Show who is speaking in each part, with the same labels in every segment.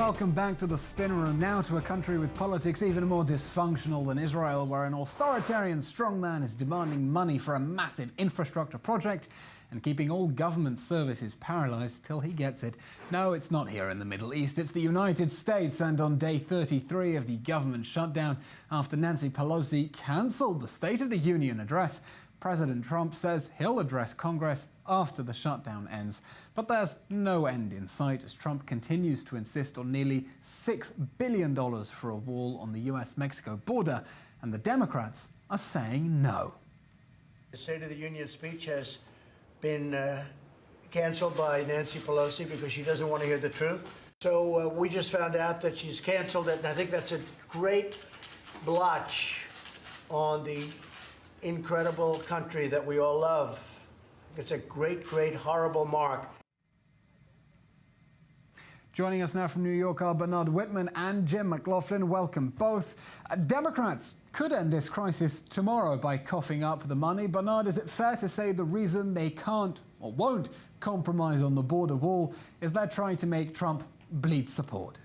Speaker 1: welcome back to the spin room. Now to a country with politics even more dysfunctional than Israel, where an authoritarian strongman is demanding money for a massive infrastructure project and keeping all government services paralyzed till he gets it. No, it's not here in the Middle East, it's the United States, and on day 33 of the government shutdown, after Nancy Pelosi cancelled the State of the Union address, President Trump says he'll address Congress after the shutdown ends. But there's no end in sight as Trump continues to insist on nearly $6 billion for a wall on the US-Mexico border, and the Democrats are saying no.
Speaker 2: The State of the Union speech has been canceled by Nancy Pelosi because she doesn't want to hear the truth. So we just found out that she's canceled it, and I think that's a great blotch on the incredible country that we all love. It's a great, great, horrible mark.
Speaker 1: Joining us now from New York are Bernard Whitman and Jim McLaughlin. Welcome both. Democrats could end this crisis tomorrow by coughing up the money. Bernard, is it fair to say the reason they can't or won't compromise on the border wall is they're trying to make Trump bleed support?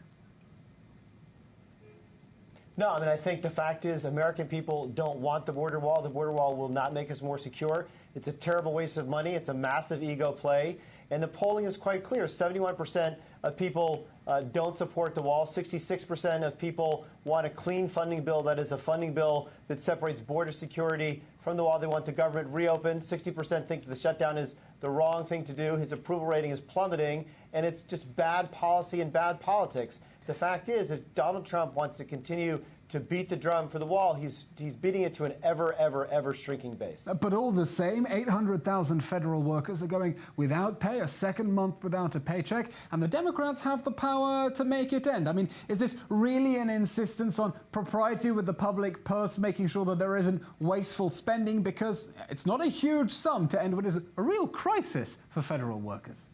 Speaker 3: No, I mean, I think the fact is American people don't want the border wall. The border wall will not make us more secure. It's a terrible waste of money. It's a massive ego play. And the polling is quite clear. 71% of people don't support the wall. 66% of people want a clean funding bill, that is a funding bill that separates border security from the wall. They want the government reopened. 60% think that the shutdown is the wrong thing to do. His approval rating is plummeting, and it's just bad policy and bad politics. The fact is, if Donald Trump wants to continue to beat the drum for the wall, he's beating it to an ever shrinking base.
Speaker 1: But all the same, 800,000 federal workers are going without pay, a second month without a paycheck, and the Democrats have the power to make it end. I mean, is this really an insistence on propriety with the public purse, making sure that there isn't wasteful spending? Because it's not a huge sum to end what is a real crisis for federal workers.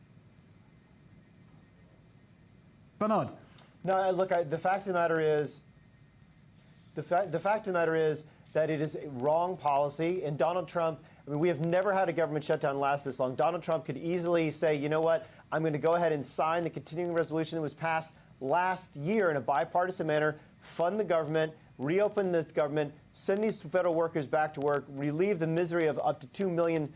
Speaker 1: Bernard.
Speaker 3: No, look, the fact of the matter is, the fact of the matter is that it is a wrong policy, and Donald Trump, I mean, we have never had a government shutdown last this long. Donald Trump could easily say, you know what, I'm going to go ahead and sign the continuing resolution that was passed last year in a bipartisan manner, fund the government, reopen the government, send these federal workers back to work, relieve the misery of up to 2 million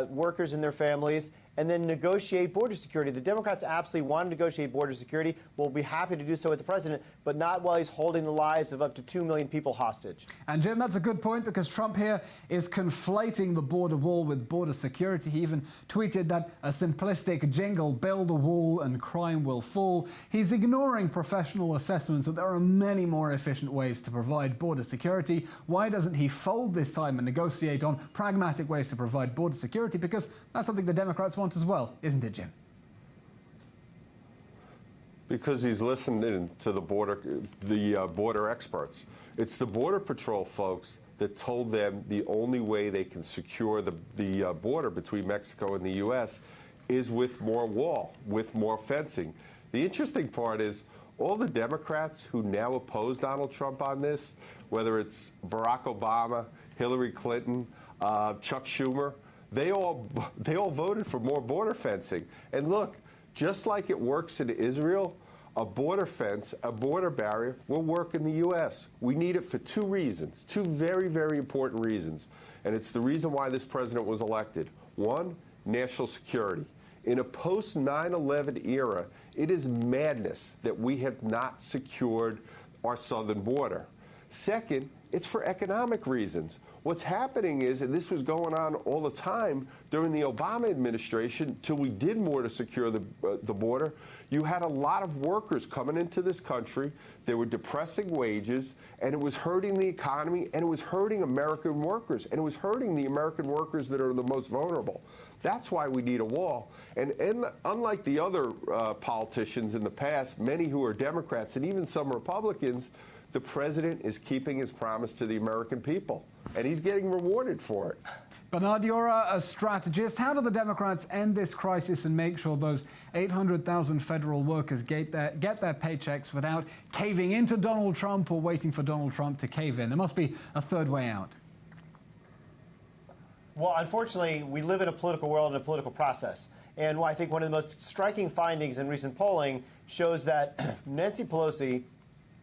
Speaker 3: workers and their families, and then negotiate border security. The Democrats absolutely want to negotiate border security. We'll be happy to do so with the president, but not while he's holding the lives of up to 2 million people hostage.
Speaker 1: And Jim, that's a good point, because Trump here is conflating the border wall with border security. He even tweeted that a simplistic jingle, build a wall and crime will fall. He's ignoring professional assessments that there are many more efficient ways to provide border security. Why doesn't he fold this time and negotiate on pragmatic ways to provide border security? Because that's something the Democrats want as well, isn't it, Jim?
Speaker 4: Because he's listening to the border experts. It's the Border Patrol folks that told them the only way they can secure the border between Mexico and the U.S. is with more wall, with more fencing. The interesting part is all the Democrats who now oppose Donald Trump on this, whether it's Barack Obama, Hillary Clinton, Chuck Schumer, they all voted for more border fencing. And look, just like it works in Israel, a border fence, a border barrier, will work in the U.S. We need it for two reasons, two very important reasons. And it's the reason why this president was elected. One, national security. In a post-9/11 era, it is madness that we have not secured our southern border. Second, it's for economic reasons. What's happening is, and this was going on all the time during the Obama administration, till we did more to secure the border, you had a lot of workers coming into this country. They were depressing wages, and it was hurting the economy, and it was hurting American workers, and it was hurting the American workers that are the most vulnerable. That's why we need a wall. And unlike the other politicians in the past, many who are Democrats and even some Republicans, the president is keeping his promise to the American people, and he's getting rewarded for it.
Speaker 1: Bernard, you're a strategist. How do the Democrats end this crisis and make sure those 800,000 federal workers get their paychecks without caving into Donald Trump or waiting for Donald Trump to cave in? There must be a third way out.
Speaker 3: Well, unfortunately, we live in a political world and a political process. And I think one of the most striking findings in recent polling shows that Nancy Pelosi,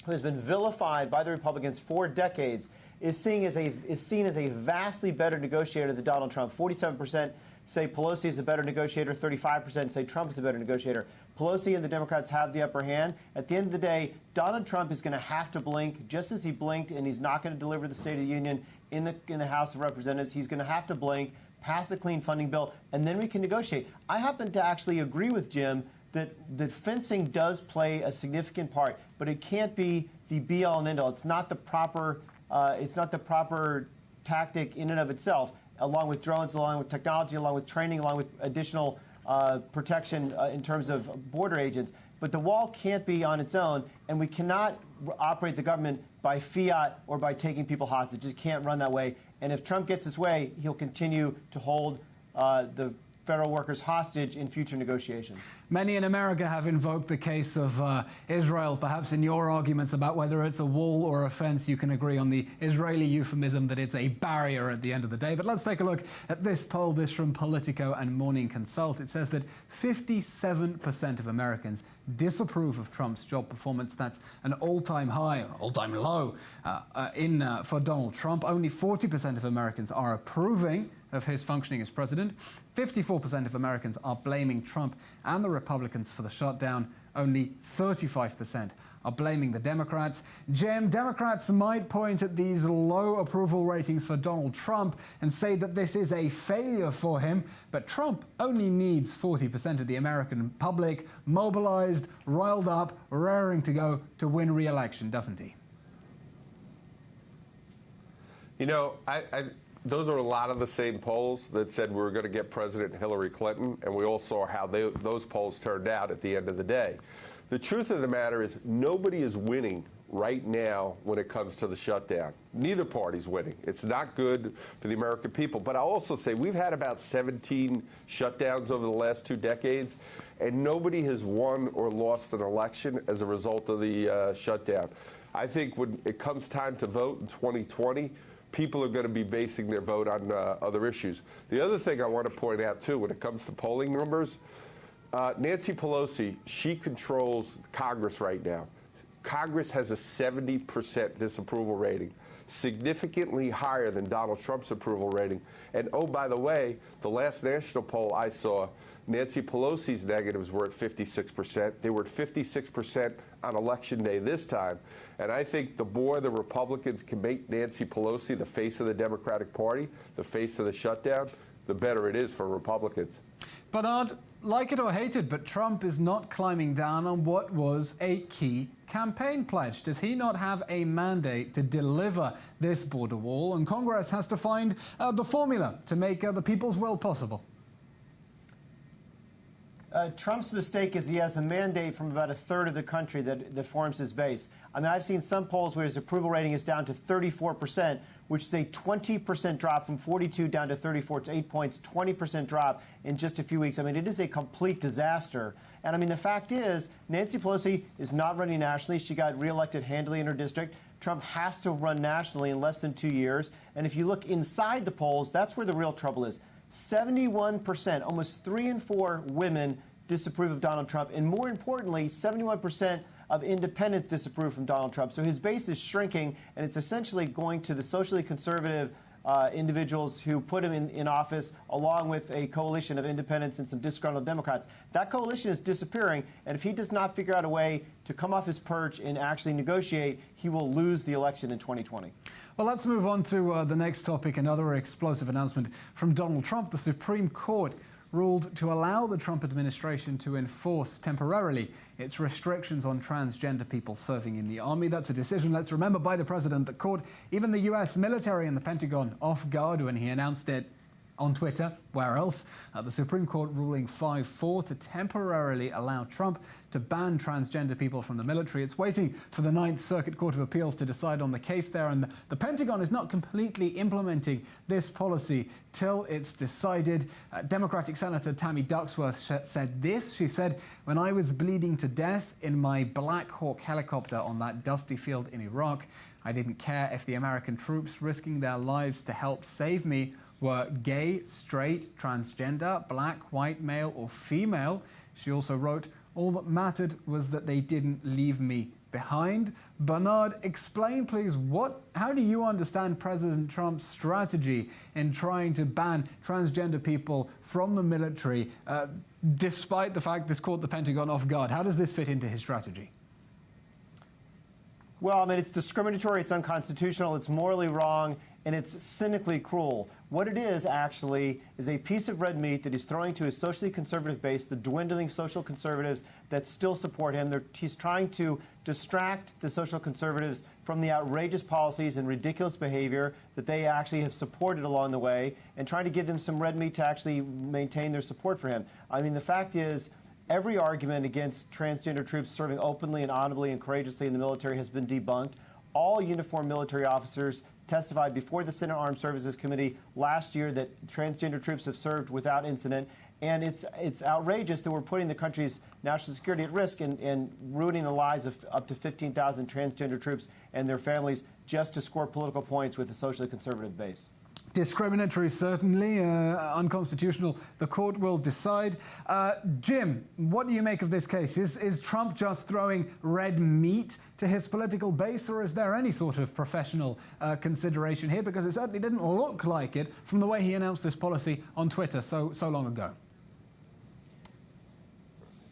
Speaker 3: who has been vilified by the Republicans for decades, is seen as a vastly better negotiator than Donald Trump. 47% say Pelosi is a better negotiator, 35% say Trump is a better negotiator. Pelosi and the Democrats have the upper hand. At the end of the day, Donald Trump is going to have to blink, just as he blinked, and he's not going to deliver the State of the Union in the House of Representatives. He's going to have to blink, pass a clean funding bill, and then we can negotiate. I happen to actually agree with Jim that fencing does play a significant part, but it can't be the be-all and end-all. It's not the proper tactic in and of itself, along with drones, along with technology, along with training, along with additional protection in terms of border agents. But the wall can't be on its own, and we cannot operate the government by fiat or by taking people hostage. It can't run that way. And if Trump gets his way, he'll continue to hold the federal workers hostage in future negotiations.
Speaker 1: Many in America have invoked the case of Israel. Perhaps in your arguments about whether it's a wall or a fence, you can agree on the Israeli euphemism that it's a barrier at the end of the day. But let's take a look at this poll, this from Politico and Morning Consult. It says that 57% of Americans disapprove of Trump's job performance. That's an all-time high, all-time low for Donald Trump. Only 40% of Americans are approving of his functioning as president. 54% of Americans are blaming Trump and the Republicans for the shutdown. Only 35% are blaming the Democrats. Jim, Democrats might point at these low approval ratings for Donald Trump and say that this is a failure for him, but Trump only needs 40% of the American public mobilized, riled up, raring to go to win re-election, doesn't he?
Speaker 4: You know, those are a lot of the same polls that said we were going to get President Hillary Clinton, and we all saw how those polls turned out at the end of the day. The truth of the matter is nobody is winning right now when it comes to the shutdown. Neither party's winning. It's not good for the American people. But I'll also say we've had about 17 shutdowns over the last 2 decades, and nobody has won or lost an election as a result of the shutdown. I think when it comes time to vote in 2020, people are going to be basing their vote on other issues. The other thing I want to point out, too, when it comes to polling numbers, Nancy Pelosi, she controls Congress right now. Congress has a 70% disapproval rating, significantly higher than Donald Trump's approval rating. And oh, by the way, the last national poll I saw, Nancy Pelosi's negatives were at 56%. They were at 56% on Election Day this time. And I think the more the Republicans can make Nancy Pelosi the face of the Democratic Party, the face of the shutdown, the better it is for Republicans.
Speaker 1: Bernard, like it or hate it, but Trump is not climbing down on what was a key campaign pledge. Does he not have a mandate to deliver this border wall? And Congress has to find the formula to make the people's will possible.
Speaker 3: Trump's mistake is he has a mandate from about a third of the country that forms his base. I mean, I've seen some polls where his approval rating is down to 34%, which is a 20% drop from 42 down to 34. It's 8 points, 20% drop in just a few weeks. I mean, it is a complete disaster. And I mean, the fact is, Nancy Pelosi is not running nationally. She got reelected handily in her district. Trump has to run nationally in less than 2 years. And if you look inside the polls, that's where the real trouble is. 71%, almost 3 in 4 women disapprove of Donald Trump. And more importantly, 71% of independents disapprove from Donald Trump. So his base is shrinking, and it's essentially going to the socially conservative individuals who put him in office, along with a coalition of independents and some disgruntled Democrats. That coalition is disappearing, and if he does not figure out a way to come off his perch and actually negotiate, he will lose the election in 2020.
Speaker 1: Well, let's move on to the next topic, another explosive announcement from Donald Trump. The Supreme Court ruled to allow the Trump administration to enforce temporarily its restrictions on transgender people serving in the Army. That's a decision, let's remember, by the president that caught even the U.S. military and the Pentagon off guard when he announced it on Twitter. Where else? The Supreme Court ruling 5-4 to temporarily allow Trump to ban transgender people from the military. It's waiting for the Ninth Circuit Court of Appeals to decide on the case there, and the Pentagon is not completely implementing this policy till it's decided. Democratic Senator Tammy Duckworth said this. She said, "When I was bleeding to death in my Black Hawk helicopter on that dusty field in Iraq, I didn't care if the American troops risking their lives to help save me were gay, straight, transgender, black, white, male, or female. She also wrote, "All that mattered was that they didn't leave me behind." Bernard, explain please, how do you understand President Trump's strategy in trying to ban transgender people from the military, despite the fact this caught the Pentagon off guard? How does this fit into his strategy?
Speaker 3: Well, I mean, it's discriminatory, it's unconstitutional, it's morally wrong, and it's cynically cruel. What it is, actually, is a piece of red meat that he's throwing to his socially conservative base, the dwindling social conservatives that still support him. He's trying to distract the social conservatives from the outrageous policies and ridiculous behavior that they actually have supported along the way, and trying to give them some red meat to actually maintain their support for him. I mean, the fact is, every argument against transgender troops serving openly and honorably and courageously in the military has been debunked. All uniformed military officers testified before the Senate Armed Services Committee last year that transgender troops have served without incident. And it's outrageous that we're putting the country's national security at risk and ruining the lives of up to 15,000 transgender troops and their families just to score political points with a socially conservative base.
Speaker 1: Discriminatory, certainly. Unconstitutional. The court will decide. Jim, what do you make of this case? Is Trump just throwing red meat to his political base, or is there any sort of professional consideration here? Because it certainly didn't look like it from the way he announced this policy on Twitter so long ago.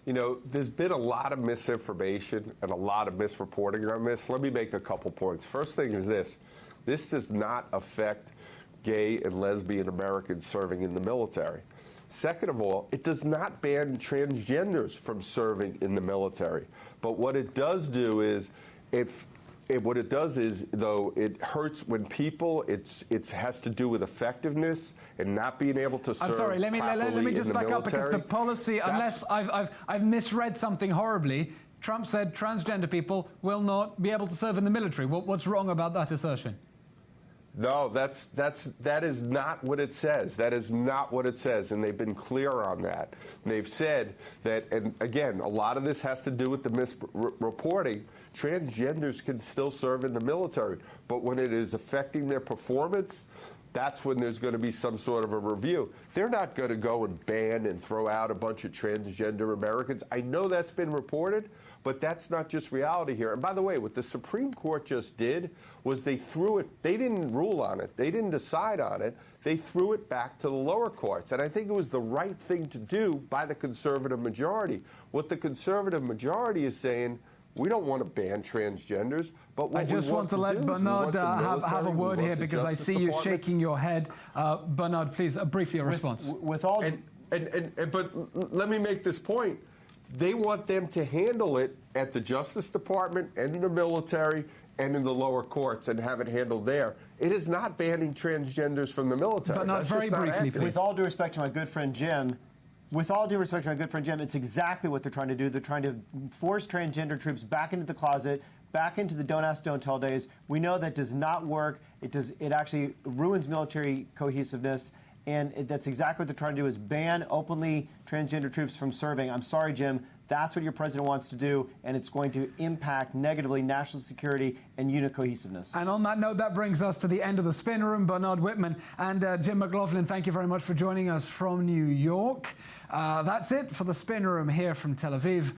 Speaker 4: You know, there's been a lot of misinformation and a lot of misreporting on this. Let me make a couple points. First thing is this. This does not affect gay and lesbian Americans serving in the military. Second of all, it does not ban transgenders from serving in the military. But what it does do is, though, it hurts when people, it has to do with effectiveness and not being able to serve.
Speaker 1: I'm sorry, let me just back up, because the policy, unless I've misread something horribly, Trump said transgender people will not be able to serve in the military. What's wrong about that assertion?
Speaker 4: No, that is not what it says. That is not what it says, and they've been clear on that. They've said that, and again, a lot of this has to do with the misreporting. Transgenders can still serve in the military, but when it is affecting their performance, that's when there's going to be some sort of a review. They're not going to go and ban and throw out a bunch of transgender Americans. I know that's been reported, but that's not just reality here. And by the way, what the Supreme Court just did was they threw it, they didn't rule on it, they didn't decide on it, they threw it back to the lower courts. And I think it was the right thing to do by the conservative majority. What the conservative majority is saying, we don't want to ban transgenders, but what
Speaker 1: I just want to let Bernard have a word here, because I see you shaking your head. Bernard, please, briefly a response.
Speaker 4: But let me make this point. They want them to handle it at the Justice Department and in the military and in the lower courts and have it handled there. It is not banning transgenders from the military.
Speaker 1: But not very briefly, please.
Speaker 3: With all due respect to my good friend Jim, it's exactly what they're trying to do. They're trying to force transgender troops back into the closet, back into the don't ask, don't tell days. We know that does not work. It actually ruins military cohesiveness. And that's exactly what they're trying to do, is ban openly transgender troops from serving. I'm sorry, Jim. That's what your president wants to do, and it's going to impact negatively national security and unit cohesiveness.
Speaker 1: And on that note, that brings us to the end of the Spin Room. Bernard Whitman and Jim McLaughlin, thank you very much for joining us from New York. That's it for the Spin Room here from Tel Aviv.